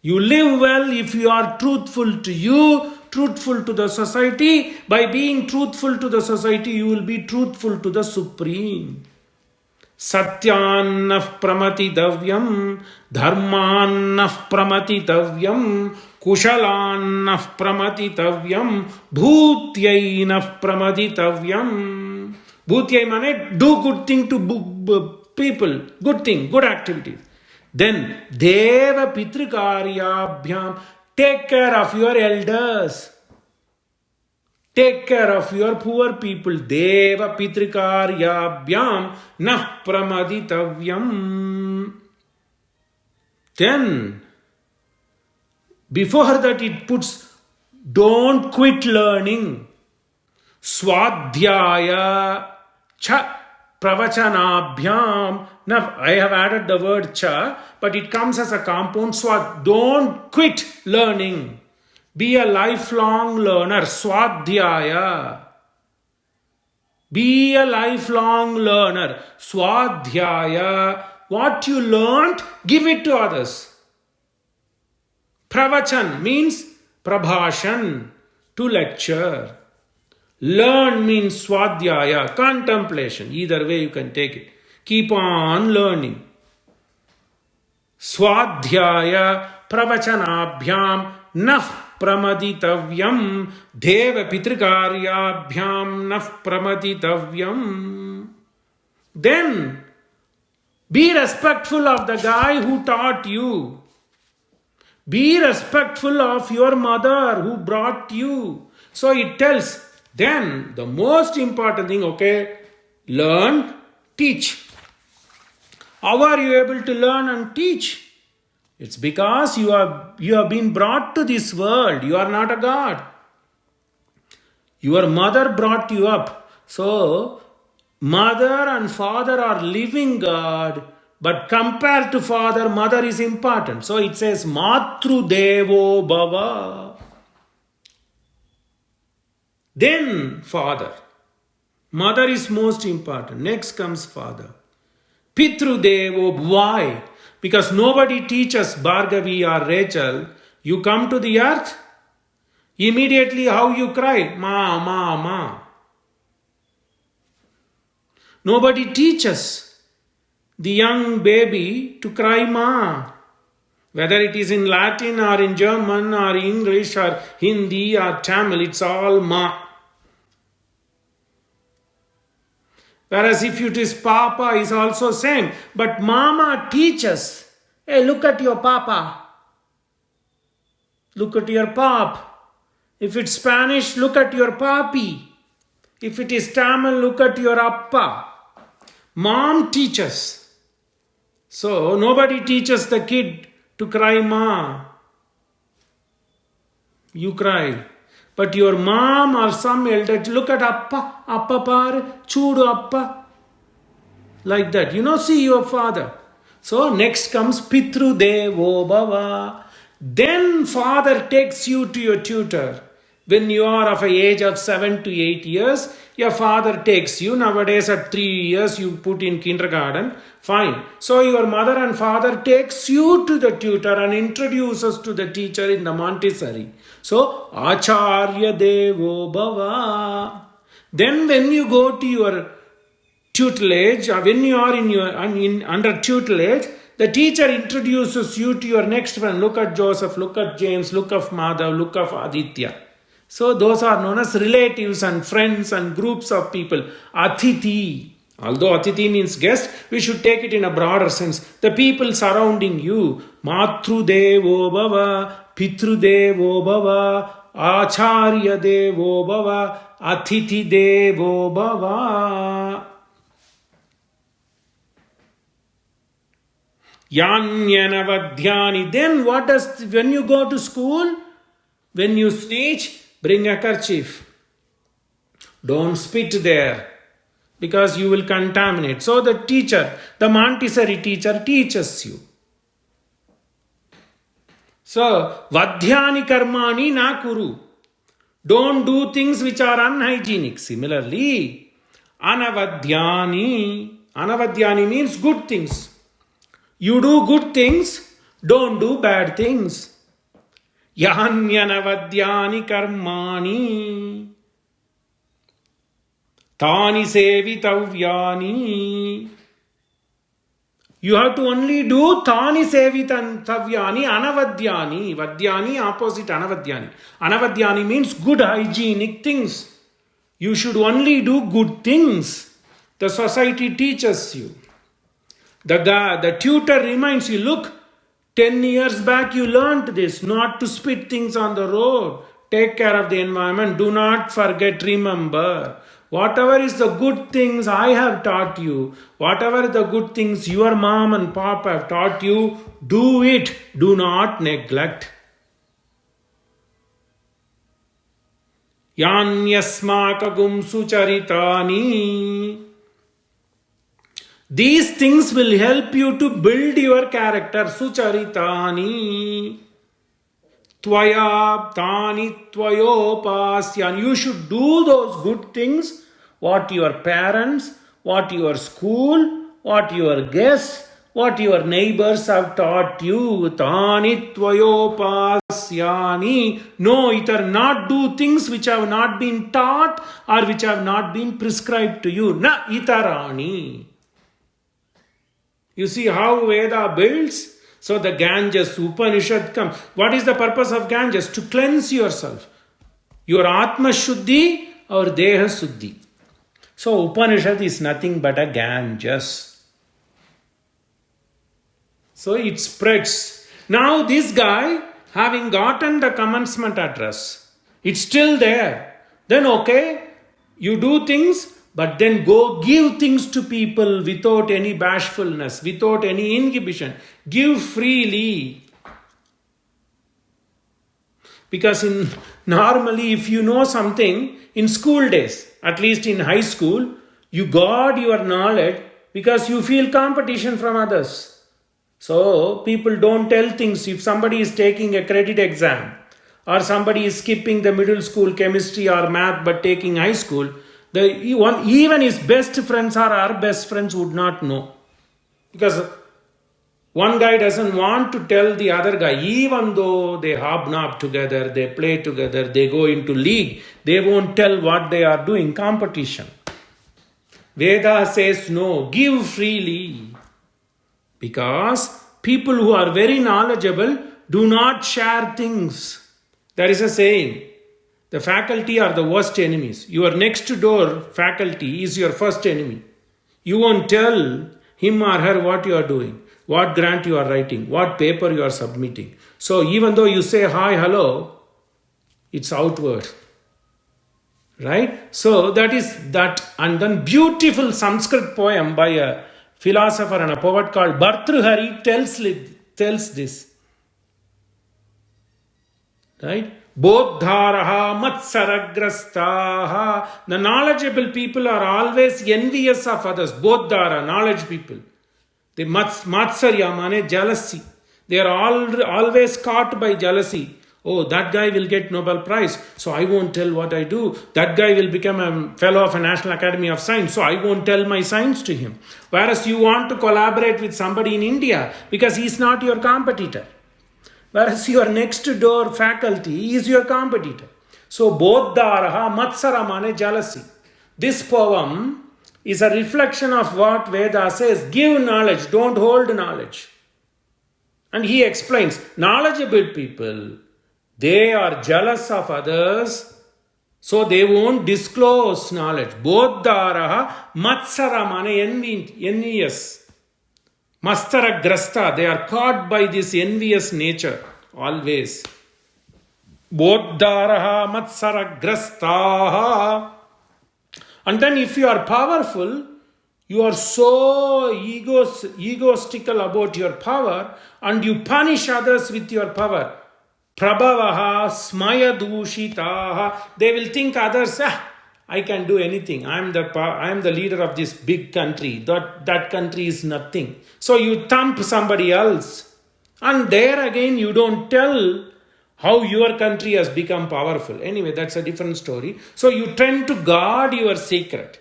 You live well if you are truthful to you, truthful to the society. By being truthful to the society, you will be truthful to the Supreme. Satyannah pramatitavyam, dharmannah pramatitavyam, kushalannah pramatitavyam, bhutyainah pramatitavyam. Bhutyai mane do good thing to people, good thing, good activities. Then deva pitrikaryabhyam, take care of your elders. Take care of your poor people. Deva pitrikaryabhyam nah pramaditavyam. Then, before that it puts, don't quit learning. Swadhyaya cha pravachanabhyam. Now, I have added the word cha, but it comes as a compound. Swad, don't quit learning. Be a lifelong learner. Swadhyaya. Be a lifelong learner. Swadhyaya. What you learned, give it to others. Pravachan means prabhashan, to lecture. Learn means swadhyaya, contemplation. Either way you can take it. Keep on learning. Swadhyaya pravachanabhyam nah pramaditavyam, deva pitrikaryabhyam nah pramaditavyam. Then be respectful of the guy who taught you. Be respectful of your mother who brought you. So it tells, then the most important thing, okay, learn, teach. How are you able to learn and teach? It's because you have been brought to this world. You are not a god. Your mother brought you up. So, mother and father are living God, but compared to father, mother is important. So it says, Matru Devo Bhava. Then father. Mother is most important. Next comes father. Pitru Devo. Why? Because nobody teaches Bhargavi or Rachel, you come to the earth, immediately how you cry, ma, ma, ma. Nobody teaches the young baby to cry ma. Whether it is in Latin or in German or English or Hindi or Tamil, it's all ma. Whereas if it is Papa, is also same. But Mama teaches. Hey, look at your Papa. Look at your Pop. If it's Spanish, look at your Papi. If it is Tamil, look at your Appa. Mom teaches. So nobody teaches the kid to cry Ma. You cry. But your mom or some elder, look at Appa, Appa par, Chudu Appa. Like that. See your father. So next comes Pitru Devo Bhava. Then father takes you to your tutor. When you are of an age of 7 to 8 years, your father takes you. Nowadays at 3 years you put in kindergarten. Fine. So your mother and father takes you to the tutor and introduces to the teacher in the Montessori. So Acharya Devo Bhava. Then when you go to your tutelage, or when you are under tutelage, the teacher introduces you to your next friend. Look at Joseph, look at James, look at Madhav, look at Aditya. So those are known as relatives and friends and groups of people. Athithi. Although Athithi means guest, we should take it in a broader sense. The people surrounding you. Matru Devo Bhava, Pitru Devo Bhava, Acharya Devo Bhava, Athithi Devo Bhava. Yanyanavadhyani. Then what does, when you go to school, when you sneeze, bring a kerchief. Don't spit there, because you will contaminate. So the teacher, the Montessori teacher teaches you. So, Vadhyani karmani na kuru. Don't do things which are unhygienic. Similarly, Anavadhyani. Anavadhyani means good things. You do good things, don't do bad things. Yanyanavadhyani karmani. Tani sevitavyani. You have to only do tani sevitavyani, anavadhyani. Vadhyani opposite anavadhyani. Anavadhyani means good hygienic things. You should only do good things. The society teaches you. The tutor reminds you, look, 10 years back you learnt this, not to spit things on the road. Take care of the environment. Do not forget, remember. Whatever is the good things I have taught you, whatever the good things your mom and pop have taught you, do it. Do not neglect. Yanyasmakagum sucharitani. These things will help you to build your character. Sucharitani. Tvaya tani tvayopasyan. You should do those good things, what your parents, what your school, what your guests, what your neighbors have taught you. Tani tvayopasyani. No, either not do things which have not been taught or which have not been prescribed to you. Na itarani. You see how Veda builds? So the Ganges, Upanishad comes. What is the purpose of Ganges? To cleanse yourself. Your Atma Shuddhi or Deha Shuddhi. So Upanishad is nothing but a Ganges. So it spreads. Now this guy, having gotten the commencement address, it's still there. Then okay, you do things, but then go give things to people without any bashfulness, without any inhibition. Give freely. Because normally if you know something, in school days, at least in high school, you guard your knowledge because you feel competition from others. So people don't tell things. If somebody is taking a credit exam, or somebody is skipping the middle school chemistry or math but taking high school, even his best friends or our best friends would not know. Because one guy doesn't want to tell the other guy, even though they hobnob together, they play together, they go into league, they won't tell what they are doing, competition. Veda says no, give freely. Because people who are very knowledgeable do not share things. There is a saying, the faculty are the worst enemies. Your next door faculty is your first enemy. You won't tell him or her what you are doing, what grant you are writing, what paper you are submitting. So even though you say hi, hello, it's outward. Right? So that is that. And then beautiful Sanskrit poem by a philosopher and a poet called Bhartrhari tells this. Right? Bodharaha matsaragrastaha. The knowledgeable people are always envious of others. Bodhara, knowledge people. The matsarya, mane jealousy. They are always caught by jealousy. Oh, that guy will get Nobel Prize, so I won't tell what I do. That guy will become a fellow of a National Academy of Science, so I won't tell my science to him. Whereas you want to collaborate with somebody in India because he's not your competitor. Whereas your next door faculty is your competitor. So, Bodharaha Matsara mane jealousy. This poem is a reflection of what Veda says. Give knowledge, don't hold knowledge. And he explains, knowledgeable people, they are jealous of others, so they won't disclose knowledge. Bodharaha Matsara mane envious. Mastara grasta, they are caught by this envious nature always. Bodharaha matsara grastaha. And then if you are powerful, you are so egoistical about your power and you punish others with your power. Prabhavaha smaya dushitaha. They will think others, I can do anything. I am the leader of this big country. That country is nothing. So you thump somebody else. And there again you don't tell how your country has become powerful. Anyway, that's a different story. So you tend to guard your secret.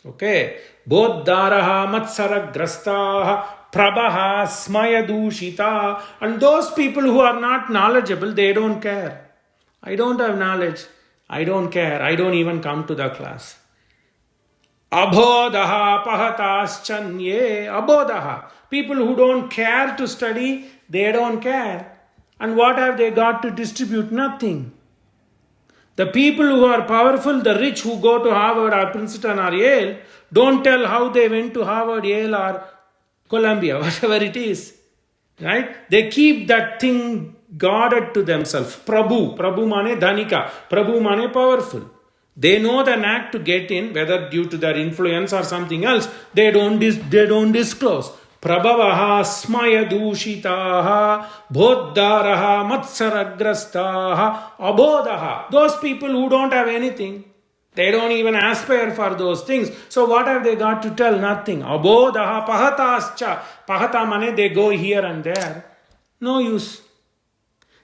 Okay. Bodharaha matsara grastaha prabaha smaya dushita. And those people who are not knowledgeable, they don't care. I don't have knowledge. I don't care. I don't even come to the class. Abhodaha pahataschanye. Abhodaha. People who don't care to study, they don't care. And what have they got to distribute? Nothing. The people who are powerful, the rich who go to Harvard or Princeton or Yale, don't tell how they went to Harvard, Yale or Columbia, whatever it is. Right? They keep that thing guarded to themselves. Prabhu mane dhanika, Prabhu mane powerful. They know the knack to get in, whether due to their influence or something else. They don't disclose. Prabhavaha smaya dushitaha bodharaha matsaragrastaha abodhaha. Those people who don't have anything, they don't even aspire for those things. So what have they got to tell? Nothing. Abodhaha pahatascha. Pahata mane, they go here and there. No use.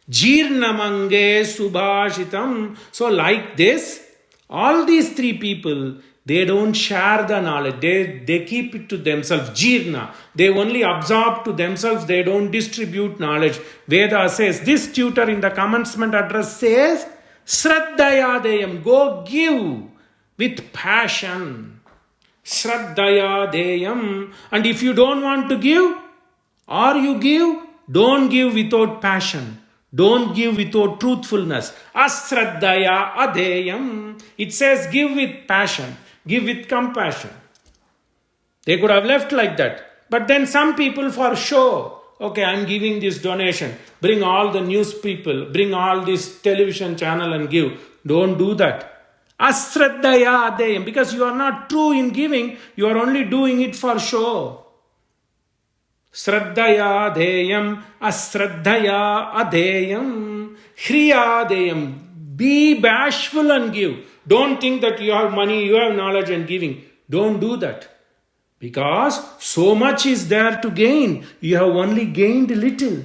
Jirnamange subhashitam. So like this, all these three people, they don't share the knowledge. They keep it to themselves. Jirna. They only absorb to themselves. They don't distribute knowledge. Veda says, this tutor in the commencement address says, Shraddhaya go give with passion. Shraddhaya And if you don't want to give, or you give, don't give without passion. Don't give without truthfulness. Asraddhaya adeyam. It says give with passion. Give with compassion. They could have left like that. But then some people for show, okay, I'm giving this donation. Bring all the news people, bring all this television channel and give. Don't do that. Asraddhaya adeyam. Because you are not true in giving, you are only doing it for show. Shraddhaya adeyam, asraddhaya adeyam, hriya adeyam. Be bashful and give. Don't think that you have money, you have knowledge and giving. Don't do that. Because so much is there to gain. You have only gained little.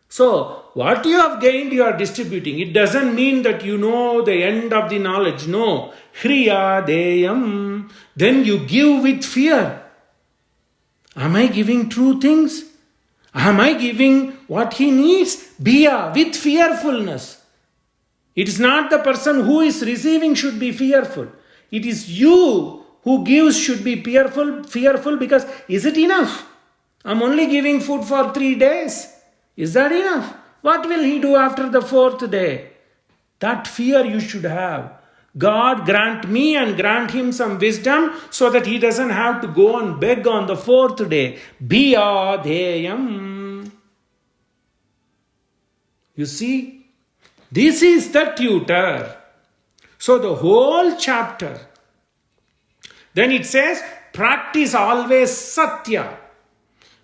So, what you have gained, you are distributing. It doesn't mean that you know the end of the knowledge. No. Hriya deyam. Then you give with fear. Am I giving true things? Am I giving what he needs? Biya, with fearfulness. It is not the person who is receiving should be fearful. It is you who gives should be fearful because is it enough? I'm only giving food for 3 days. Is that enough? What will he do after the 4th day? That fear you should have. God grant me and grant him some wisdom so that he doesn't have to go and beg on the 4th day. Biyadheyam. You see? This is the tutor. So the whole chapter. Then it says, practice always satya.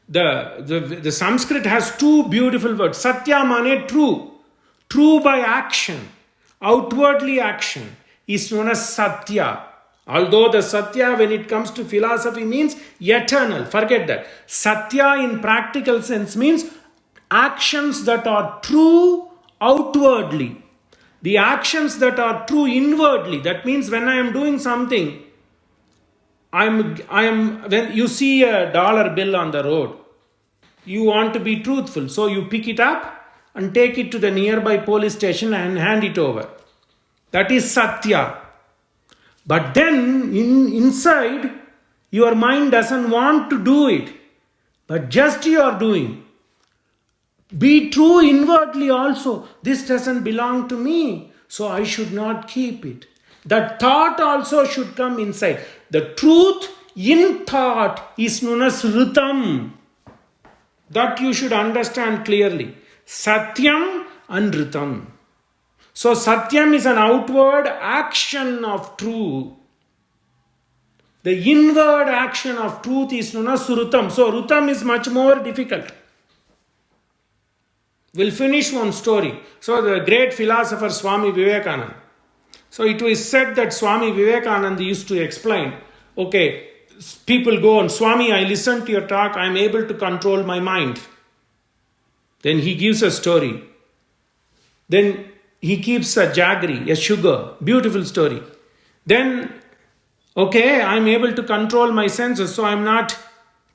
The Sanskrit has 2 beautiful words. Satya mane true. True by action. Outwardly action is known as satya. Although the satya when it comes to philosophy means eternal. Forget that. Satya in practical sense means actions that are true outwardly. The actions that are true inwardly. That means when I am doing something, when you see a dollar bill on the road, you want to be truthful. So you pick it up and take it to the nearby police station and hand it over. That is Satya. But then inside, your mind doesn't want to do it. But just you are doing. Be true inwardly also. This doesn't belong to me, so I should not keep it. That thought also should come inside. The truth in thought is known as Ritam. That you should understand clearly. Satyam and Ritam. So Satyam is an outward action of truth. The inward action of truth is known as Ritam. So Ritam is much more difficult. We'll finish one story. So the great philosopher Swami Vivekananda. So it was said that Swami Vivekananda used to explain, okay, people go on, Swami, I listened to your talk, I am able to control my mind. Then he gives a story. Then he keeps a jaggery, a sugar, beautiful story. Then, okay, I am able to control my senses, so I am not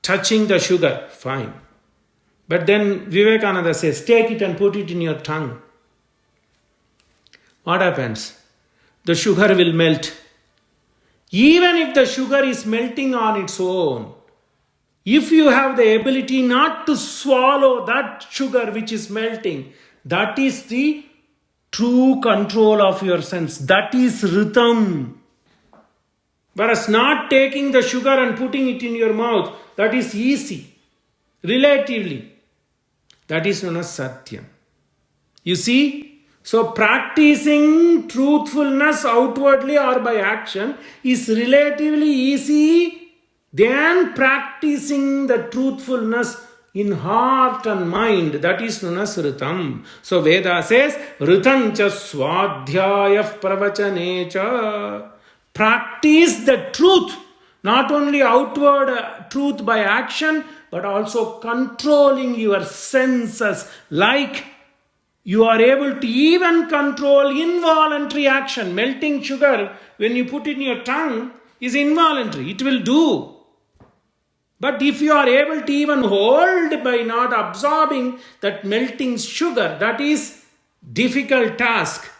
touching the sugar. Fine. But then Vivekananda says, take it and put it in your tongue. What happens? The sugar will melt. Even if the sugar is melting on its own, if you have the ability not to swallow that sugar which is melting, that is the true control of your sense. That is Ritam. Whereas not taking the sugar and putting it in your mouth, that is easy. Relatively. That is known as Satyam. You see? So practicing truthfulness outwardly or by action is relatively easy than practicing the truthfulness in heart and mind. That is known as Ritam. So Veda says, Ritam cha swadhyaya pravachanecha. Practice the truth. Not only outward truth by action, but also controlling your senses. Like you are able to even control involuntary action. Melting sugar, when you put it in your tongue, is involuntary. It will do. But if you are able to even hold by not absorbing that melting sugar, that is difficult task.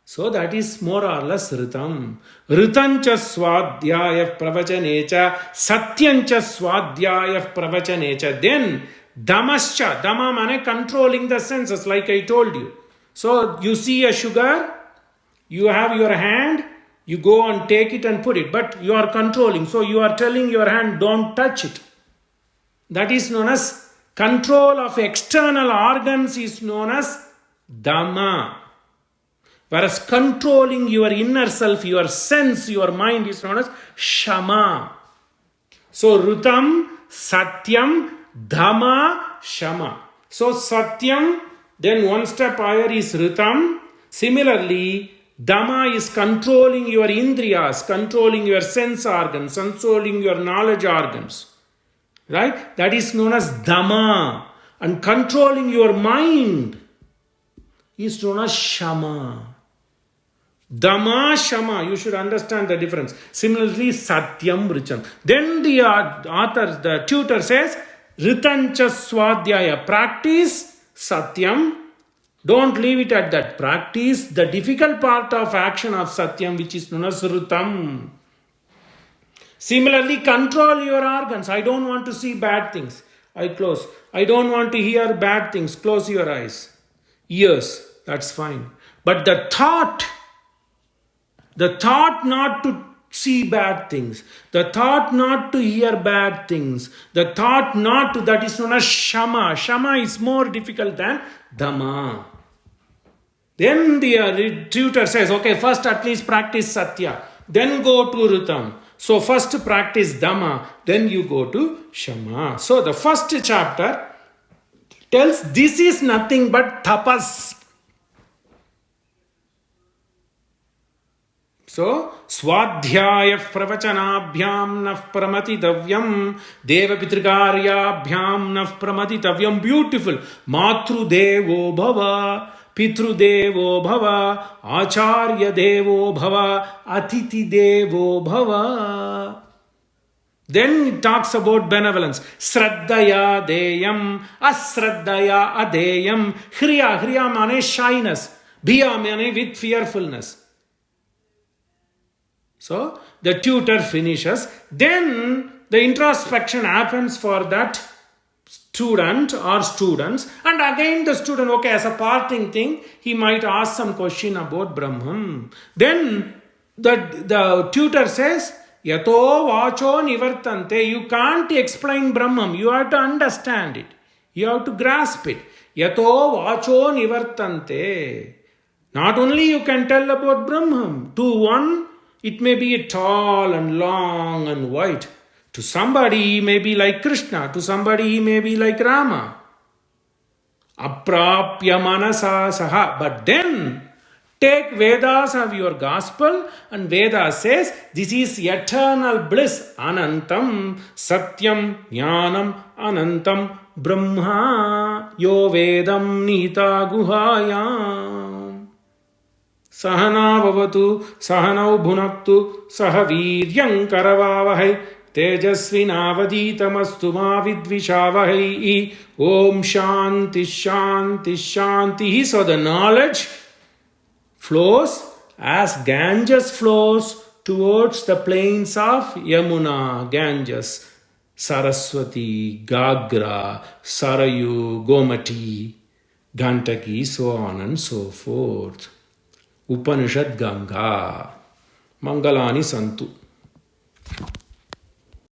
So that is more or less Ritam. Ritancha swadhyaya pravachanecha, satyancha swadhyaya pravachanecha. Then Damascha, Dama mane controlling the senses, like I told you. So you see a sugar, you have your hand, you go and take it and put it, but you are controlling. So you are telling your hand, don't touch it. That is known as control of external organs is known as Dhamma. Whereas controlling your inner self, your sense, your mind is known as Shama. So Ritam, Satyam, Dhamma, Shama. So Satyam, then one step higher is Ritam. Similarly, Dhamma is controlling your indriyas, controlling your sense organs, controlling your knowledge organs. Right? That is known as Dhamma. And controlling your mind is known as Shama. Dhamma, Shama. You should understand the difference. Similarly, Satyam, Richam. Then the author, the tutor says, Ritancha Swadhyaya. Practice Satyam. Don't leave it at that. Practice the difficult part of action of Satyam, which is known as Ritam. Similarly, control your organs. I don't want to see bad things. I close. I don't want to hear bad things. Close your eyes. Ears. That's fine. But the thought not to see bad things, the thought not to hear bad things, the thought not to, that is known as Shama. Shama is more difficult than Dhamma. Then the tutor says, okay, first at least practice Satya, then go to Ritam. So first practice Dhamma, then you go to Shama. So the first chapter tells this is nothing but tapas. So, Swadhyaya pravachanabhyam naf pramatitavyam, Deva pitrigaryabhyam naf pramatitavyam. Beautiful. Matru devo bhava. Pitrudevo bhava, Acharya devo bhava, Atiti devo bhava. Then it talks about benevolence. Sraddhaya deyam, asraddhaya adeyam. Hriya mane shyness. Bhiya mane with fearfulness. So the tutor finishes. Then the introspection happens for that student or students. And again the student, okay, as a parting thing, he might ask some question about Brahman. Then the tutor says, Yato vacho nivartante. You can't explain Brahman. You have to understand it. You have to grasp it. Yato vacho nivartante. Not only you can tell about Brahman. To one, it may be tall and long and wide. To somebody, he may be like Krishna. To somebody, he may be like Rama. Aprapya manasa saha. But then, take Vedas of your gospel, and Veda says this is eternal bliss. Anantam Satyam Jnanam Anantam Brahma Yo Vedam Nita Guhayam. Sahana Bhavatu Sahanau Bhunaktu Sahaviryam Karavavahai Tejasvinavaditamastu ma vidvishavahai. Om Shanti Shanti Shanti. So the knowledge flows as Ganges flows towards the plains of Yamuna, Ganges, Saraswati, Gagra, Sarayu, Gomati, Gantaki, so on and so forth. Upanishad Ganga. Mangalani Santu.